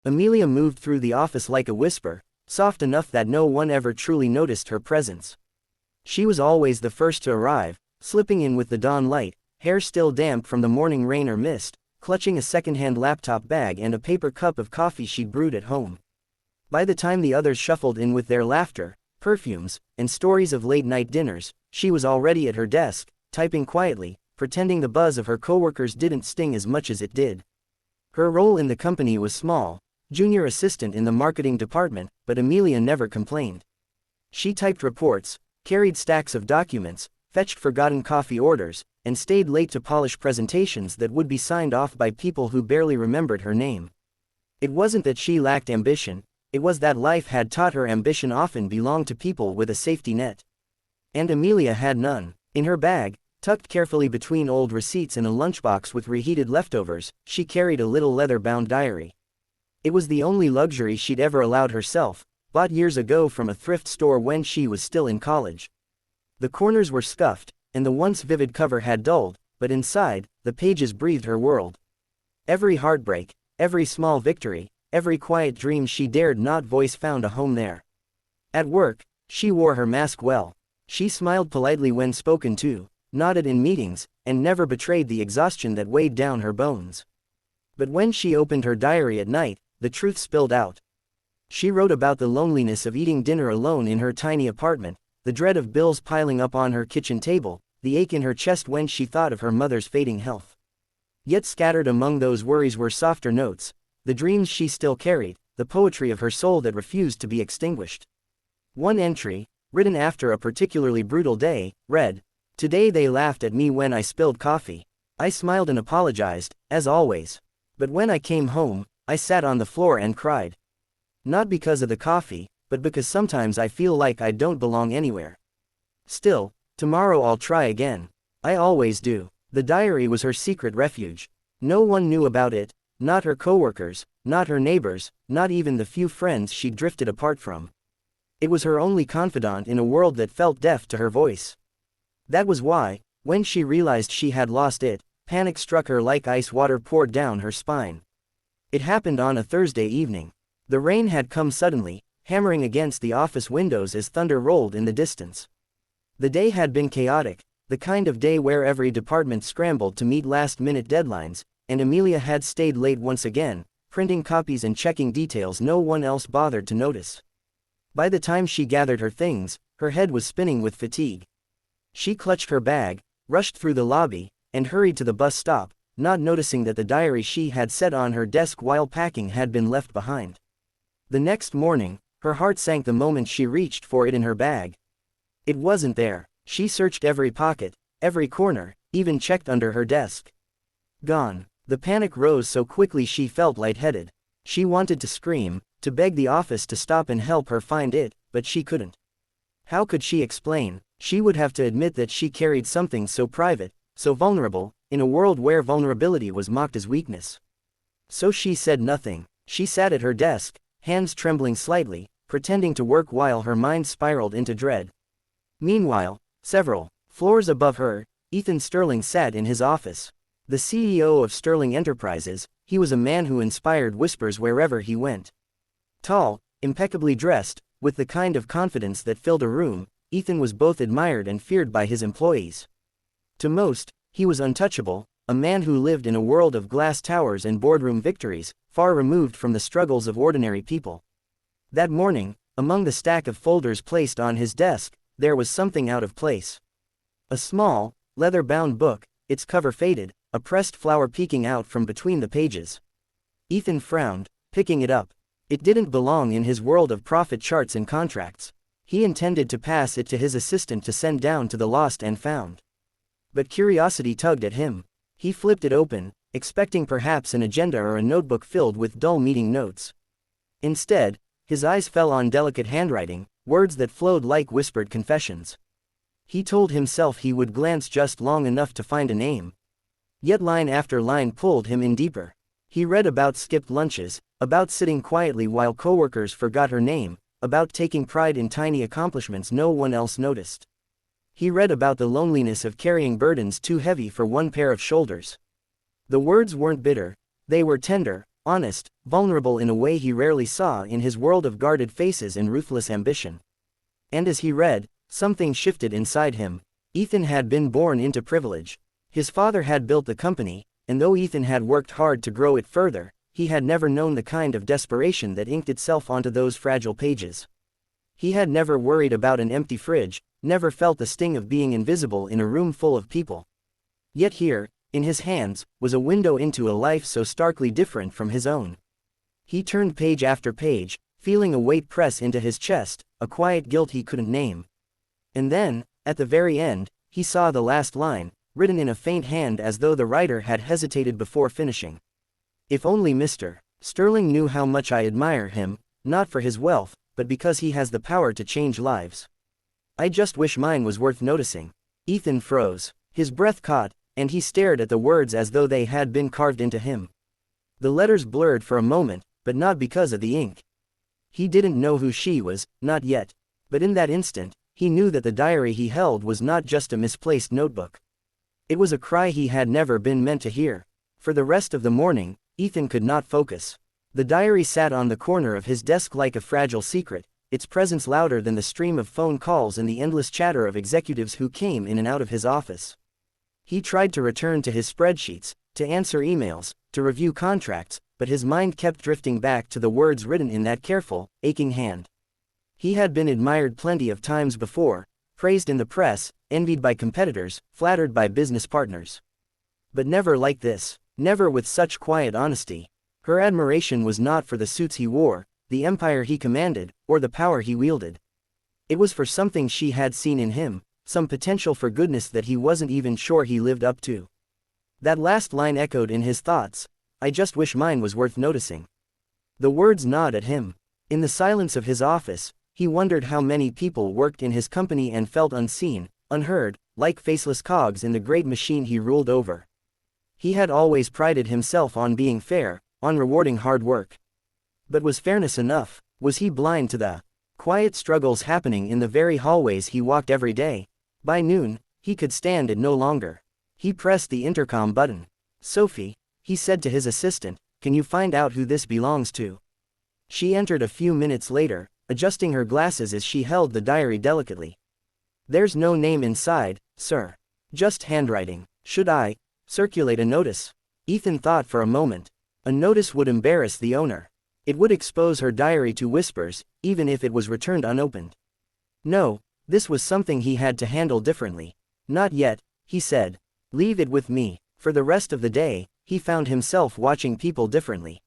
Amelia moved through the office like a whisper, soft enough that no one ever truly noticed her presence. She was always the first to arrive, slipping in with the dawn light, hair still damp from the morning rain or mist, clutching a second-hand laptop bag and a paper cup of coffee she'd brewed at home. By the time the others shuffled in with their laughter, perfumes, and stories of late-night dinners, she was already at her desk, typing quietly, pretending the buzz of her coworkers didn't sting as much as it did. Her role in the company was small, junior assistant in the marketing department, but Amelia never complained. She typed reports, carried stacks of documents, fetched forgotten coffee orders, and stayed late to polish presentations that would be signed off by people who barely remembered her name. It wasn't that she lacked ambition, it was that life had taught her ambition often belonged to people with a safety net. And Amelia had none. In her bag, tucked carefully between old receipts and a lunchbox with reheated leftovers, she carried a little leather-bound diary. It was the only luxury she'd ever allowed herself, bought years ago from a thrift store when she was still in college. The corners were scuffed, and the once vivid cover had dulled, but inside, the pages breathed her world. Every heartbreak, every small victory, every quiet dream she dared not voice found a home there. At work, she wore her mask well. She smiled politely when spoken to, nodded in meetings, and never betrayed the exhaustion that weighed down her bones. But when she opened her diary at night, the truth spilled out. She wrote about the loneliness of eating dinner alone in her tiny apartment, the dread of bills piling up on her kitchen table, the ache in her chest when she thought of her mother's fading health. Yet scattered among those worries were softer notes, the dreams she still carried, the poetry of her soul that refused to be extinguished. One entry, written after a particularly brutal day, read, "Today they laughed at me when I spilled coffee. I smiled and apologized, as always. But when I came home, I sat on the floor and cried. Not because of the coffee, but because sometimes I feel like I don't belong anywhere. Still, tomorrow I'll try again. I always do." The diary was her secret refuge. No one knew about it, not her coworkers, not her neighbors, not even the few friends she'd drifted apart from. It was her only confidant in a world that felt deaf to her voice. That was why, when she realized she had lost it, panic struck her like ice water poured down her spine. It happened on a Thursday evening. The rain had come suddenly, hammering against the office windows as thunder rolled in the distance. The day had been chaotic, the kind of day where every department scrambled to meet last-minute deadlines, and Amelia had stayed late once again, printing copies and checking details no one else bothered to notice. By the time she gathered her things, her head was spinning with fatigue. She clutched her bag, rushed through the lobby, and hurried to the bus stop, not noticing that the diary she had set on her desk while packing had been left behind. The next morning, her heart sank the moment she reached for it in her bag. It wasn't there. She searched every pocket, every corner, even checked under her desk. Gone. The panic rose so quickly she felt lightheaded. She wanted to scream, to beg the office to stop and help her find it, but she couldn't. How could she explain? She would have to admit that she carried something so private, so vulnerable, in a world where vulnerability was mocked as weakness. So she said nothing. She sat at her desk, hands trembling slightly, pretending to work while her mind spiraled into dread. Meanwhile, several floors above her, Ethan Sterling sat in his office. The CEO of Sterling Enterprises, he was a man who inspired whispers wherever he went. Tall, impeccably dressed, with the kind of confidence that filled a room, Ethan was both admired and feared by his employees. To most, he was untouchable, a man who lived in a world of glass towers and boardroom victories, far removed from the struggles of ordinary people. That morning, among the stack of folders placed on his desk, there was something out of place. A small, leather-bound book, its cover faded, a pressed flower peeking out from between the pages. Ethan frowned, picking it up. It didn't belong in his world of profit charts and contracts. He intended to pass it to his assistant to send down to the lost and found. But curiosity tugged at him. He flipped it open, expecting perhaps an agenda or a notebook filled with dull meeting notes. Instead, his eyes fell on delicate handwriting, words that flowed like whispered confessions. He told himself he would glance just long enough to find a name. Yet line after line pulled him in deeper. He read about skipped lunches, about sitting quietly while coworkers forgot her name, about taking pride in tiny accomplishments no one else noticed. He read about the loneliness of carrying burdens too heavy for one pair of shoulders. The words weren't bitter, they were tender, honest, vulnerable in a way he rarely saw in his world of guarded faces and ruthless ambition. And as he read, something shifted inside him. Ethan had been born into privilege. His father had built the company, and though Ethan had worked hard to grow it further, he had never known the kind of desperation that inked itself onto those fragile pages. He had never worried about an empty fridge, never felt the sting of being invisible in a room full of people. Yet here, in his hands, was a window into a life so starkly different from his own. He turned page after page, feeling a weight press into his chest, a quiet guilt he couldn't name. And then, at the very end, he saw the last line, written in a faint hand as though the writer had hesitated before finishing. If only Mr. Sterling knew how much I admire him, not for his wealth, but because he has the power to change lives. I just wish mine was worth noticing. Ethan froze. His breath caught, and he stared at the words as though they had been carved into him. The letters blurred for a moment, but not because of the ink. He didn't know who she was, not yet. But in that instant, he knew that the diary he held was not just a misplaced notebook. It was a cry he had never been meant to hear. For the rest of the morning, Ethan could not focus. The diary sat on the corner of his desk like a fragile secret, its presence louder than the stream of phone calls and the endless chatter of executives who came in and out of his office. He tried to return to his spreadsheets, to answer emails, to review contracts, but his mind kept drifting back to the words written in that careful, aching hand. He had been admired plenty of times before, praised in the press, envied by competitors, flattered by business partners. But never like this, never with such quiet honesty. Her admiration was not for the suits he wore, the empire he commanded, or the power he wielded. It was for something she had seen in him, some potential for goodness that he wasn't even sure he lived up to. That last line echoed in his thoughts. I just wish mine was worth noticing. The words gnawed at him. In the silence of his office, he wondered how many people worked in his company and felt unseen, unheard, like faceless cogs in the great machine he ruled over. He had always prided himself on being fair, on rewarding hard work. But was fairness enough? Was he blind to the quiet struggles happening in the very hallways he walked every day? By noon, he could stand it no longer. He pressed the intercom button. Sophie, he said to his assistant, can you find out who this belongs to? She entered a few minutes later, adjusting her glasses as she held the diary delicately. There's no name inside, sir. Just handwriting. Should I circulate a notice? Ethan thought for a moment. A notice would embarrass the owner. It would expose her diary to whispers, even if it was returned unopened. No, this was something he had to handle differently. Not yet, he said. Leave it with me. For the rest of the day, he found himself watching people differently.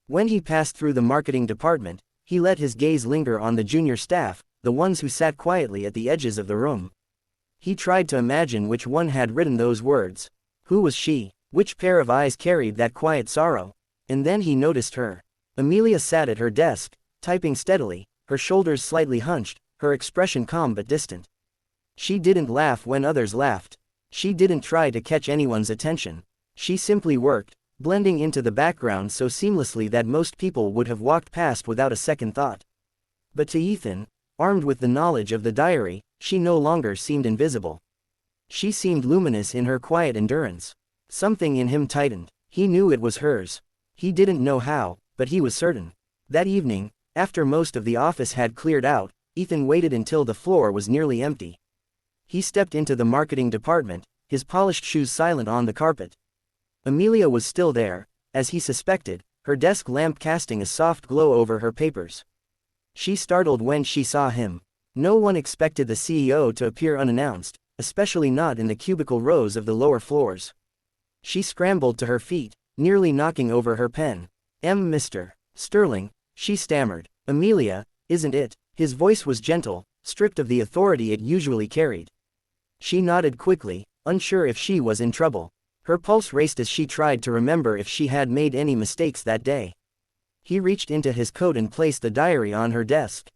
When he passed through the marketing department, he let his gaze linger on the junior staff, the ones who sat quietly at the edges of the room. He tried to imagine which one had written those words. Who was she? Which pair of eyes carried that quiet sorrow? And then he noticed her. Amelia sat at her desk, typing steadily, her shoulders slightly hunched, her expression calm but distant. She didn't laugh when others laughed. She didn't try to catch anyone's attention. She simply worked, blending into the background so seamlessly that most people would have walked past without a second thought. But to Ethan, armed with the knowledge of the diary, she no longer seemed invisible. She seemed luminous in her quiet endurance. Something in him tightened. He knew it was hers. He didn't know how, but he was certain. That evening, after most of the office had cleared out, Ethan waited until the floor was nearly empty. He stepped into the marketing department, his polished shoes silent on the carpet. Amelia was still there, as he suspected, her desk lamp casting a soft glow over her papers. She startled when she saw him. No one expected the CEO to appear unannounced, especially not in the cubicle rows of the lower floors. She scrambled to her feet, nearly knocking over her pen. Mr. Sterling, she stammered. Amelia, isn't it? His voice was gentle, stripped of the authority it usually carried. She nodded quickly, unsure if she was in trouble. Her pulse raced as she tried to remember if she had made any mistakes that day. He reached into his coat and placed the diary on her desk.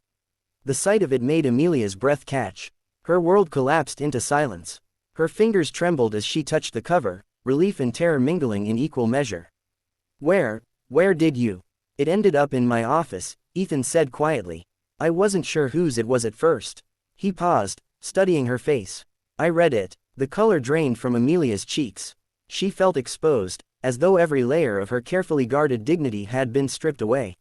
The sight of it made Amelia's breath catch. Her world collapsed into silence. Her fingers trembled as she touched the cover, relief and terror mingling in equal measure. Where did you? It ended up in my office, Ethan said quietly. I wasn't sure whose it was at first. He paused, studying her face. I read it. The color drained from Amelia's cheeks. She felt exposed, as though every layer of her carefully guarded dignity had been stripped away.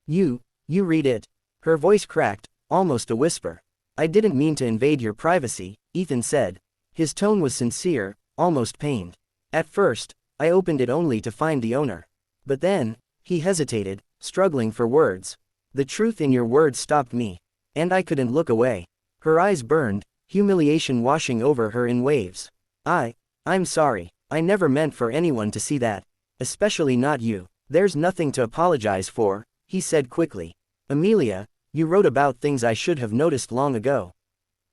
You read it. Her voice cracked, almost a whisper. I didn't mean to invade your privacy, Ethan said. His tone was sincere, almost pained. At first, I opened it only to find the owner. But then, he hesitated, struggling for words. The truth in your words stopped me. And I couldn't look away. Her eyes burned, humiliation washing over her in waves. I'm sorry. I never meant for anyone to see that. Especially not you. There's nothing to apologize for, he said quickly. Amelia, you wrote about things I should have noticed long ago.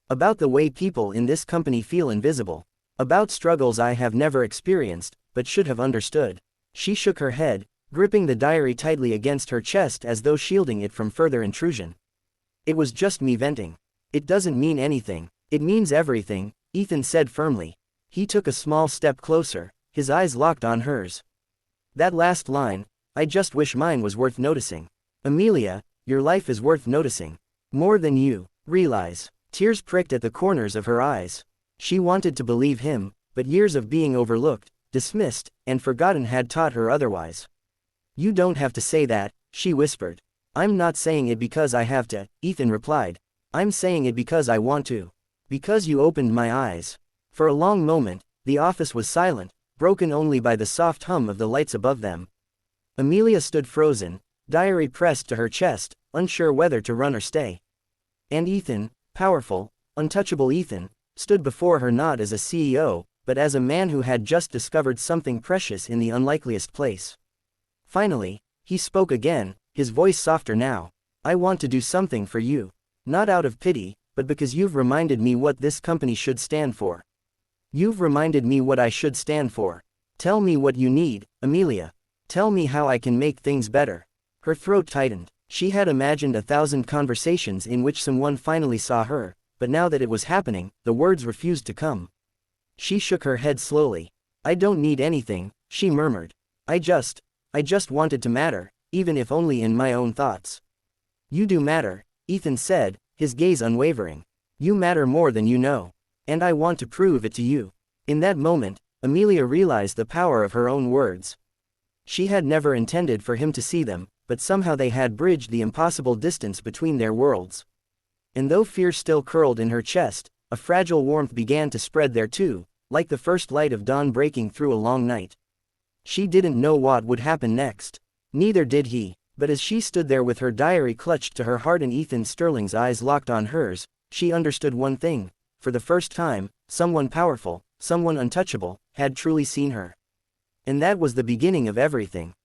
About the way people in this company feel invisible. About struggles I have never experienced, but should have understood. She shook her head, gripping the diary tightly against her chest as though shielding it from further intrusion. It was just me venting. It doesn't mean anything. It means everything, Ethan said firmly. He took a small step closer, his eyes locked on hers. That last line, I just wish mine was worth noticing. Amelia, your life is worth noticing. More than you realize. Tears pricked at the corners of her eyes. She wanted to believe him, but years of being overlooked, dismissed, and forgotten had taught her otherwise. You don't have to say that, she whispered. I'm not saying it because I have to, Ethan replied. I'm saying it because I want to. Because you opened my eyes. For a long moment, the office was silent, broken only by the soft hum of the lights above them. Amelia stood frozen, diary pressed to her chest, unsure whether to run or stay. And Ethan, powerful, untouchable Ethan, stood before her not as a CEO, but as a man who had just discovered something precious in the unlikeliest place. Finally, he spoke again, his voice softer now. I want to do something for you. Not out of pity, but because you've reminded me what this company should stand for. You've reminded me what I should stand for. Tell me what you need, Amelia. Tell me how I can make things better. Her throat tightened. She had imagined 1,000 conversations in which someone finally saw her, but now that it was happening, the words refused to come. She shook her head slowly. I don't need anything, she murmured. I just wanted to matter, even if only in my own thoughts. You do matter, Ethan said, his gaze unwavering. You matter more than you know. And I want to prove it to you. In that moment, Amelia realized the power of her own words. She had never intended for him to see them, but somehow they had bridged the impossible distance between their worlds. And though fear still curled in her chest, a fragile warmth began to spread there too, like the first light of dawn breaking through a long night. She didn't know what would happen next. Neither did he, but as she stood there with her diary clutched to her heart and Ethan Sterling's eyes locked on hers, she understood one thing. For the first time, someone powerful, someone untouchable, had truly seen her. And that was the beginning of everything.